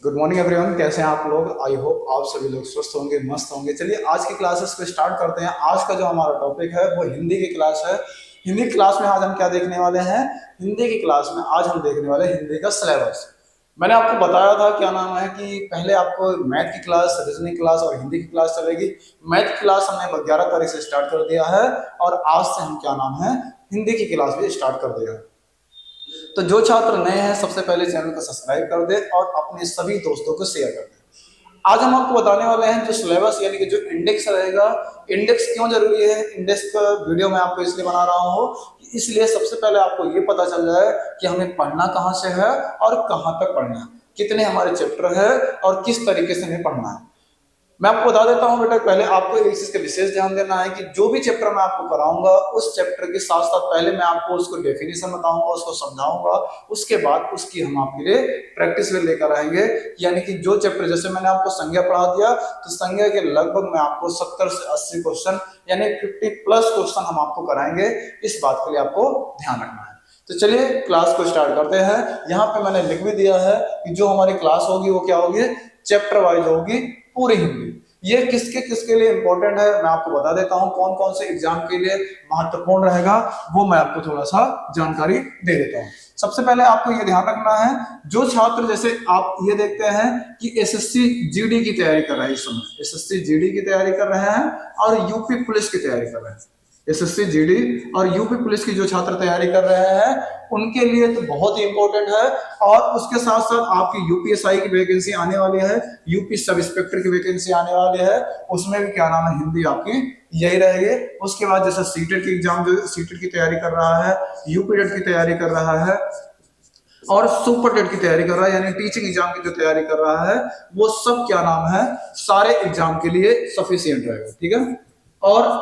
Good morning everyone. कैसे हैं आप लोग? आई होप आप सभी लोग स्वस्थ होंगे, मस्त होंगे। चलिए आज की क्लासेस को स्टार्ट करते हैं। आज का जो हमारा टॉपिक है वो हिंदी की क्लास है। हिंदी क्लास में आज हम क्या देखने वाले हैं? हिंदी की क्लास में आज हम देखने वाले हैं हिंदी का सिलेबस। मैंने आपको बताया था क्या नाम है कि पहले आपको मैथ की क्लास, रीजनिंग क्लास और हिंदी की क्लास चलेगी। मैथ की क्लास हमने 11 तारीख से स्टार्ट कर दिया है और आज से हम क्या नाम है हिंदी की क्लास भी स्टार्ट कर दिया है। तो जो छात्र नए हैं सबसे पहले चैनल को सब्सक्राइब कर दे और अपने सभी दोस्तों को शेयर कर दे। आज हम आपको बताने वाले हैं जो सिलेबस यानी कि जो इंडेक्स रहेगा। इंडेक्स क्यों जरूरी है? इंडेक्स का वीडियो मैं आपको इसलिए बना रहा हूँ, इसलिए सबसे पहले आपको ये पता चल जाए कि हमें पढ़ना कहाँ से है और कहाँ तक पढ़ना है, कितने हमारे चैप्टर है और किस तरीके से हमें पढ़ना है। मैं आपको बता देता हूं बेटा, पहले आपको एक चीज का विशेष ध्यान देना है कि जो भी चैप्टर मैं आपको कराऊंगा उस चैप्टर के साथ साथ पहले मैं आपको उसको डेफिनेशन बताऊंगा, उसको समझाऊंगा। उसके बाद उसकी हम आपके लिए प्रैक्टिस में लेकर आएंगे। यानी कि जो चैप्टर, जैसे मैंने आपको संज्ञा पढ़ा दिया, तो संज्ञा के लगभग मैं आपको 70 से 80 क्वेश्चन यानी 50+ क्वेश्चन हम आपको कराएंगे। इस बात के लिए आपको ध्यान रखना है। तो चलिए क्लास को स्टार्ट करते हैं। यहाँ पे मैंने लिख भी दिया है कि जो हमारी क्लास होगी वो क्या होगी, चैप्टर वाइज होगी, पूरी हिंदी। ये किसके किसके लिए इंपॉर्टेंट है मैं आपको बता देता हूं। कौन कौन से एग्जाम के लिए महत्वपूर्ण रहेगा वो मैं आपको थोड़ा सा जानकारी दे देता हूं। सबसे पहले आपको ये ध्यान रखना है, जो छात्र, जैसे आप ये देखते हैं कि एसएससी जीडी की तैयारी कर रहे हैं, इस समय एसएससी जीडी की तैयारी कर रहे हैं और यूपी पुलिस की तैयारी कर रहे हैं। एसएससी जीडी और यूपी पुलिस की जो छात्र तैयारी कर रहे हैं उनके लिए तो बहुत ही इंपॉर्टेंट है। और उसके साथ साथ आपकी यूपीएसआई की वैकेंसी आने वाली है, यूपी सब इंस्पेक्टर की वैकेंसी आने वाली है, उसमें भी क्या नाम है हिंदी आपकी यही रहेगी। उसके बाद जैसे सीटेट की एग्जाम, जो सीटेट की तैयारी कर रहा है, यूपीटेट की तैयारी कर रहा है और सुपर टेट की तैयारी कर रहा है, यानी टीचिंग एग्जाम की जो तैयारी कर रहा है, वो सब क्या नाम है सारे एग्जाम के लिए सफिशियंट रहेगा। ठीक है। और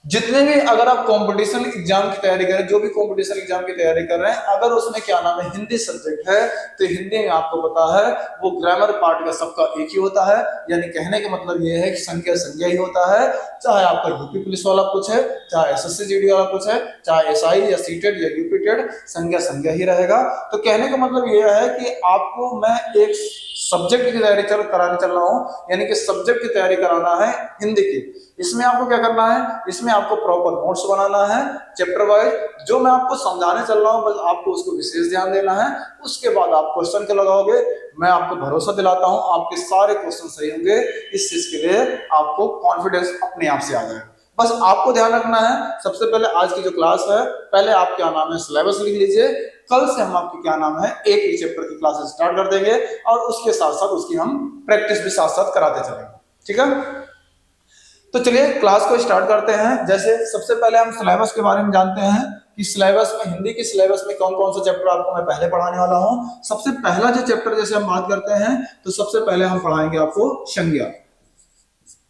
जितने भी, अगर आप कंपटीशन एग्जाम की तैयारी करें, जो भी कंपटीशन एग्जाम की तैयारी कर रहे हैं, अगर उसमें क्या नाम है हिंदी सब्जेक्ट है, तो हिंदी में आपको पता है वो ग्रामर पार्ट का सबका एक ही होता है। यानी कहने का मतलब ये है कि संख्या संज्ञा ही होता है। चाहे आपका यूपी पुलिस वाला कुछ है, चाहे एसएससी जीडी वाला कुछ है, चाहे एसआई या सीटेट या यूपीटेट, संज्ञा संज्ञा ही रहेगा। तो कहने का मतलब ये है कि आपको मैं एक सब्जेक्ट की तैयारी कराने चल रहा हूँ, यानी कि सब्जेक्ट की तैयारी कराना है हिंदी की। इसमें आपको क्या करना है, इसमें आपको प्रॉपर नोट्स बनाना है चैप्टर वाइज। जो मैं आपको समझाने चल रहा हूं बस आपको उसको विशेष ध्यान देना है। उसके बाद आप क्वेश्चन के लगाओगे, मैं आपको भरोसा दिलाता हूं आपके सारे क्वेश्चन सही होंगे। इस चीज के लिए आपको कॉन्फिडेंस अपने आप से आ जाएगा। बस आपको ध्यान रखना है, सबसे पहले आज की जो क्लास है, पहले आप क्या नाम है सिलेबस लिख लीजिए। कल से हम आपकी क्या नाम है एक ही चैप्टर की क्लासेस स्टार्ट कर देंगे और उसके साथ साथ उसकी हम प्रैक्टिस भी साथ साथ कराते चलेंगे। ठीक है। तो चलिए क्लास को स्टार्ट करते हैं। जैसे सबसे पहले हम सिलेबस के बारे में जानते हैं कि सिलेबस में, हिंदी की सिलेबस में कौन कौन सा चैप्टर आपको मैं पहले पढ़ाने वाला हूं। सबसे पहला जो चैप्टर जैसे हम बात करते हैं तो सबसे पहले हम पढ़ाएंगे आपको संज्ञा।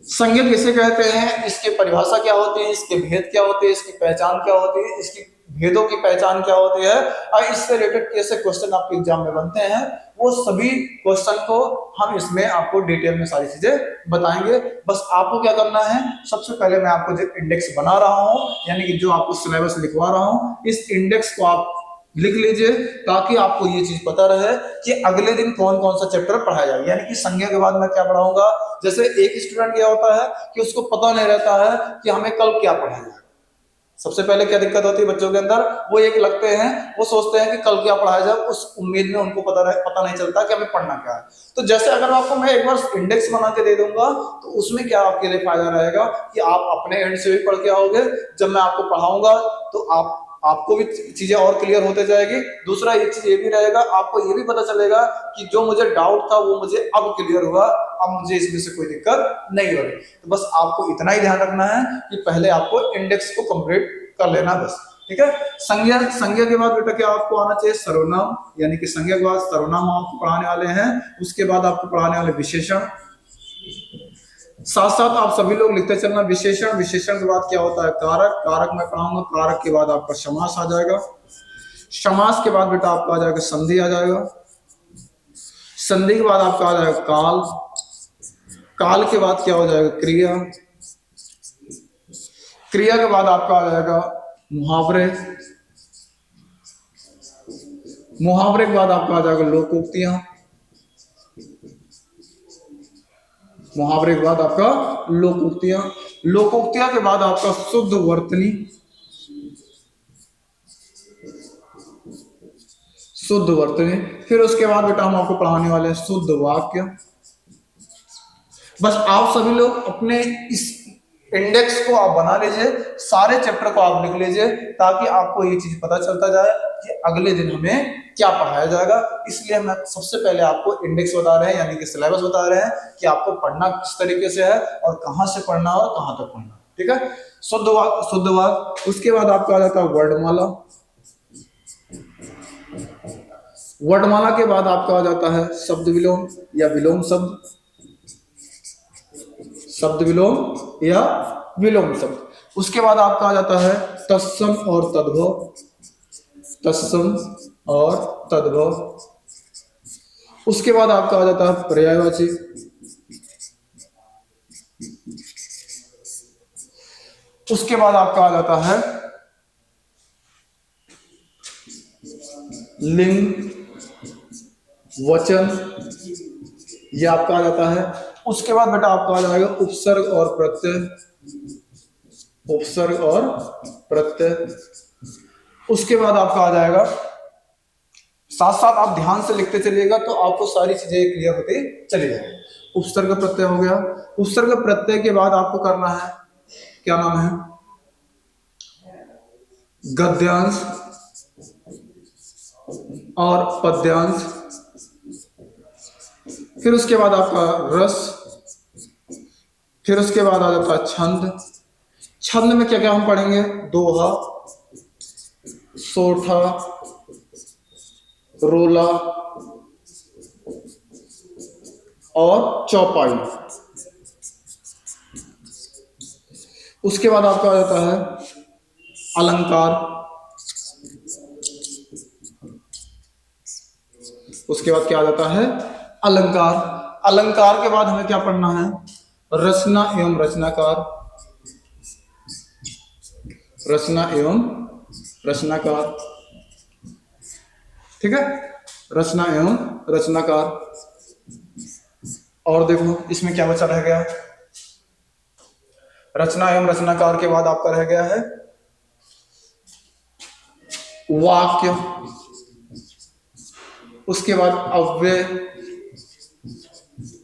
संज्ञा किसे कहते हैं, इसकी परिभाषा क्या होती है, इसके भेद क्या होते हैं, इसकी पहचान क्या होती है, इसकी भेदों की पहचान क्या होती है और इससे रिलेटेड कैसे क्वेश्चन आपके एग्जाम में बनते हैं, वो सभी क्वेश्चन को हम इसमें आपको डिटेल में सारी चीजें बताएंगे। बस आपको क्या करना है, सबसे पहले मैं आपको जो इंडेक्स बना रहा हूं, यानी कि जो आपको सिलेबस लिखवा रहा हूं, इस इंडेक्स को आप लिख लीजिए ताकि आपको ये चीज पता रहे कि अगले दिन कौन कौन सा चैप्टर पढ़ाया जाएगा। यानी कि संज्ञा के बाद मैं क्या पढ़ाऊंगा। जैसे एक स्टूडेंट क्या होता है कि उसको पता नहीं रहता है कि हमें कल क्या पढ़ाया जाएगा। सबसे पहले क्या दिक्कत होती है बच्चों के अंदर, वो एक लगते हैं, वो सोचते हैं कि कल क्या पढ़ाया जाए, उस उम्मीद में उनको पता नहीं चलता कि हमें पढ़ना क्या है। तो जैसे अगर आपको मैं एक बार इंडेक्स बना के दे दूंगा तो उसमें क्या आपके लिए फायदा रहेगा कि आप अपने एंड से भी पढ़ के आओगे, जब मैं आपको पढ़ाऊंगा तो आपको भी चीजें और क्लियर होते जाएगी। दूसरा एक चीज ये भी रहेगा, आपको ये भी पता चलेगा कि जो मुझे डाउट था वो मुझे अब क्लियर हुआ, अब मुझे इसमें से कोई दिक्कत नहीं होगी। तो बस आपको इतना ही ध्यान रखना है कि पहले आपको इंडेक्स को कंप्लीट कर लेना बस। ठीक है। संज्ञा, संज्ञा के बाद बेटा क्या आपको आना चाहिए, सर्वनाम। यानी कि संज्ञा के बाद सर्वनाम आपको पढ़ाने वाले हैं। उसके बाद आपको पढ़ाने वाले विशेषण। साथ साथ आप सभी लोग लिखते चलना विशेषण। विशेषण के बाद क्या होता है, कारक। कारक मैं पढ़ाऊंगा। कारक के बाद आपका समास आ जाएगा। समास के बाद बेटा आपका आ जाएगा संधि आ जाएगा। संधि के बाद आपका आ जाएगा काल। काल के बाद क्या हो जाएगा, क्रिया। क्रिया के बाद आपका आ जाएगा मुहावरे। मुहावरे के बाद आपका आ जाएगा लोकोक्तियां। मुहावरे के बाद आपका लोकोक्तियां, लोकोक्तियां के बाद आपका शुद्ध वर्तनी, शुद्ध वर्तनी। फिर उसके बाद बेटा हम आपको पढ़ाने वाले हैं शुद्ध वाक्य। बस आप सभी लोग अपने इस इंडेक्स को आप बना लीजिए, सारे चैप्टर को आप लिख लीजिए, ताकि आपको ये चीज पता चलता जाए कि अगले दिन हमें क्या पढ़ाया जाएगा। इसलिए हम सबसे पहले आपको इंडेक्स बता रहे हैं, यानी कि सिलेबस बता रहे हैं कि आपको पढ़ना किस तरीके से है और कहां से पढ़ना और कहां तक पढ़ना। ठीक है, शुद्ध वाक्य, शुद्ध वाक्य। उसके बाद आपका आ जाता है वर्णमाला। वर्णमाला के बाद आपका आ जाता है शब्द विलोम या विलोम शब्द, शब्द विलोम या विलोम शब्द। उसके बाद आपका आ जाता है तत्सम और तद्भव, तत्सम और तद्भव। उसके बाद आपका आ जाता है पर्यायवाची। उसके बाद आपका आ जाता है लिंग, वचन, ये आपका आ जाता है। उसके बाद बेटा आपका आ जाएगा उपसर्ग और प्रत्यय, उपसर्ग और प्रत्यय। उसके बाद आपका आ जाएगा, साथ साथ आप ध्यान से लिखते चलिएगा तो आपको सारी चीजें क्लियर होती चली जाएगी। उपसर्ग प्रत्यय हो गया। उपसर्ग प्रत्यय के बाद आपको करना है, क्या नाम है, गद्यांश और पद्यांश। फिर उसके बाद आपका रस। फिर उसके बाद आ जाता है छंद। छंद में क्या क्या हम पढ़ेंगे, दोहा, सोठा, रोला और चौपाई। उसके बाद आपका आ जाता है अलंकार। उसके बाद क्या आ जाता है, अलंकार। अलंकार के बाद हमें क्या पढ़ना है, रचना एवं रचनाकार, रचना एवं रचनाकार। ठीक है, रचना एवं रचनाकार। और देखो इसमें क्या बचा रह गया, रचना एवं रचनाकार के बाद आपका रह गया है वाक्य। उसके बाद अव्यय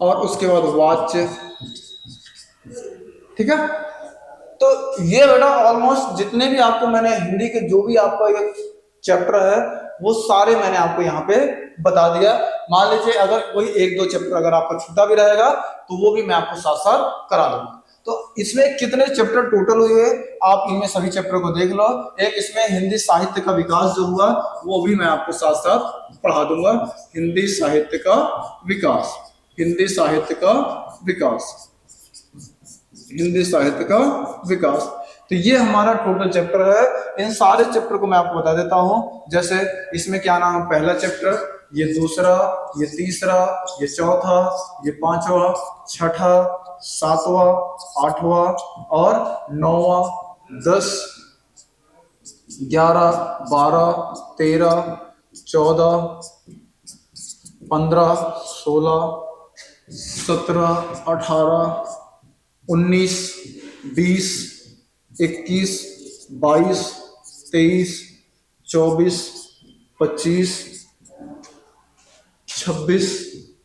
और उसके बाद वाच्य। ठीक है, तो ये बेटा ऑलमोस्ट जितने भी आपको मैंने हिंदी के जो भी आपका ये चैप्टर है वो सारे मैंने आपको यहाँ पे बता दिया। मान लीजिए अगर कोई एक दो चैप्टर अगर आपका छूटा भी रहेगा तो वो भी मैं आपको साथ साथ करा दूंगा। तो इसमें कितने चैप्टर टोटल हुए आप इनमें सभी चैप्टर को देख लो। एक इसमें हिंदी साहित्य का विकास जो हुआ वो भी मैं आपको साथ साथ पढ़ा दूंगा। हिंदी साहित्य का विकास, हिंदी साहित्य का विकास, हिंदी साहित्य का विकास। तो ये हमारा टोटल चैप्टर है। इन सारे चैप्टर को मैं आपको बता देता हूं। जैसे इसमें क्या नाम है, पहला चैप्टर, ये दूसरा, ये तीसरा, ये चौथा, ये पांचवा, छठा, सातवां, आठवां और नौवां, 10, 11, 12, 13, 14, 15, 16, 17, 18, 19, 20, 21, 22, 23, 24, 25, 26,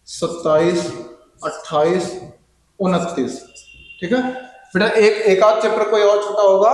27, 28, 29। ठीक है बेटा, एक आध चैप्टर कोई और छोटा होगा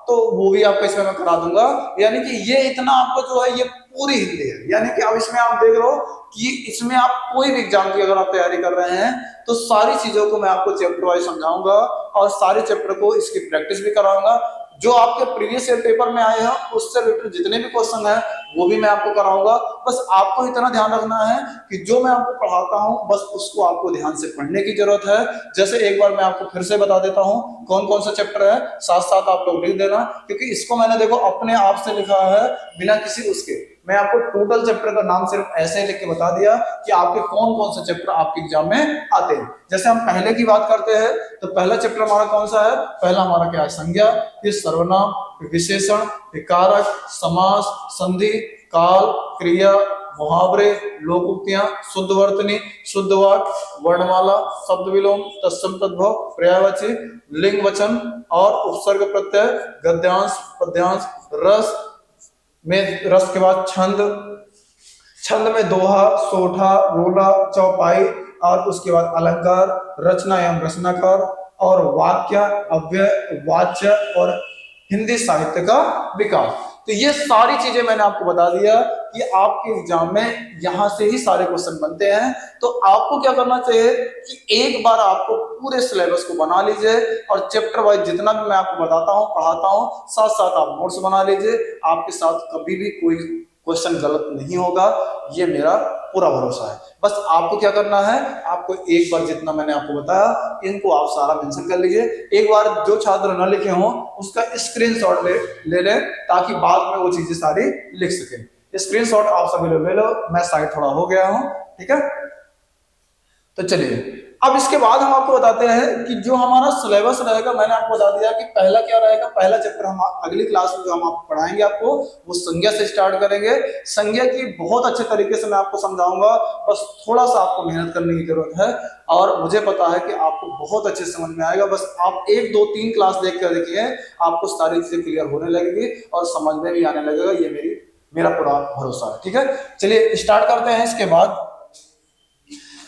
तो वो भी आपको इसमें मैं करा दूंगा। यानी कि ये इतना आपको जो है ये पूरी हिंदी है। यानी कि अब इसमें आप देख लो कि इसमें आप कोई भी एग्जाम की अगर आप तैयारी कर रहे हैं तो सारी चीजों को मैं आपको चैप्टर वाइज समझाऊंगा और सारे चैप्टर को इसकी प्रैक्टिस भी कराऊंगा। जो आपके प्रीवियस ईयर पेपर में आए हैं उससे रिलेटेड जितने भी क्वेश्चन हैं वो भी मैं आपको कराऊंगा। बस आपको इतना ध्यान रखना है कि जो मैं आपको पढ़ाता हूं बस उसको आपको ध्यान से पढ़ने की जरूरत है। जैसे एक बार मैं आपको फिर से बता देता हूं कौन कौन सा चैप्टर है, साथ साथ आप लोग लिख देना, क्योंकि इसको मैंने देखो अपने आप से लिखा है बिना किसी उसके। मैं आपको टोटल चैप्टर का नाम सिर्फ ऐसे ही लिख के बता दिया कि आपके कौन कौन से चैप्टर आपके एग्जाम में आते हैं। जैसे हम पहले की बात करते हैं तो पहला चैप्टर हमारा कौन सा है, पहला हमारा क्या है, संज्ञा, फिर सर्वनाम, फिर विशेषण, फिर कारक, समास, संधि, काल, क्रिया, मुहावरे, लोकोक्तियां, शुद्ध वर्तनी, शुद्ध वाक्य, वर्णमाला, शब्द विलोम, तत्सम तद्भव, पर्यायवाची, लिंग वचन और उपसर्ग प्रत्यय, गद्यांश, पद्यांश, रस में रस के बाद छंद, छंद में दोहा, सोठा, रोला, चौपाई और उसके बाद अलंकार, रचना एवं रचनाकार और वाक्य, अव्यय, वाच्य और हिंदी साहित्य का विकास। तो ये सारी चीजें मैंने आपको बता दिया कि आपके एग्जाम में यहां से ही सारे क्वेश्चन बनते हैं। तो आपको क्या करना चाहिए कि एक बार आपको पूरे सिलेबस को बना लीजिए और चैप्टर वाइज जितना भी मैं आपको बताता हूं, पढ़ाता हूं, साथ साथ आप नोट्स बना लीजिए। आपके साथ कभी भी कोई क्वेश्चन गलत नहीं होगा, ये मेरा पूरा भरोसा है। बस आपको क्या करना है, आपको एक बार जितना मैंने आपको बताया इनको आप सारा मेंशन कर लीजिए। एक बार जो छात्र न लिखे हों उसका स्क्रीनशॉट ले लें ताकि बाद में वो चीजें सारी लिख सकें। स्क्रीनशॉट आप सभी लोग ले लो, मैं साइड थोड़ा हो गया हूं, ठीक है। तो चलिए अब इसके बाद हम आपको बताते हैं कि जो हमारा सिलेबस रहेगा, मैंने आपको बता दिया कि पहला क्या रहेगा। पहला चैप्टर हम अगली क्लास में जो हम आपको पढ़ाएंगे आपको वो संज्ञा से स्टार्ट करेंगे। संज्ञा की बहुत अच्छे तरीके से मैं आपको समझाऊंगा, बस थोड़ा सा आपको मेहनत करने की जरूरत है और मुझे पता है कि आपको बहुत अच्छे से समझ में आएगा। बस आप 1, 2, 3 क्लास देख कर देखिए, आपको सारी चीजें क्लियर होने लगेगी और समझ में भी आने लगेगा, ये मेरा पूरा भरोसा है, ठीक है। चलिए स्टार्ट करते हैं। इसके बाद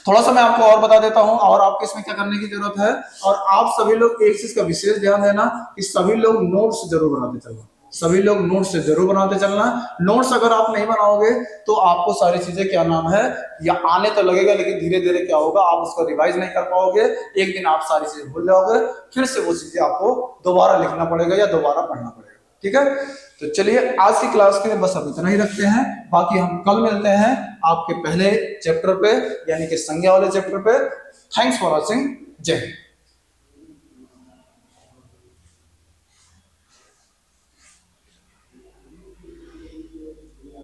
थोड़ा सा मैं आपको और बता देता हूं और आपको इसमें क्या करने की जरूरत है। और आप सभी लोग एक चीज का विशेष ध्यान देना कि सभी लोग नोट्स जरूर बनाते चलना, सभी लोग नोट्स जरूर बनाते चलना। नोट्स अगर आप नहीं बनाओगे तो आपको सारी चीजें क्या नाम है या आने तो लगेगा, लेकिन धीरे धीरे क्या होगा आप उसको रिवाइज नहीं कर पाओगे। एक दिन आप सारी चीजें भूल जाओगे, फिर से वो चीजें आपको दोबारा लिखना पड़ेगा या दोबारा पढ़ना पड़ेगा, ठीक है। तो चलिए आज की क्लास के लिए बस अब इतना ही रखते हैं, बाकी हम कल मिलते हैं आपके पहले चैप्टर पे यानी कि संज्ञा वाले चैप्टर पे। थैंक्स फॉर वॉचिंग, जय हिंद।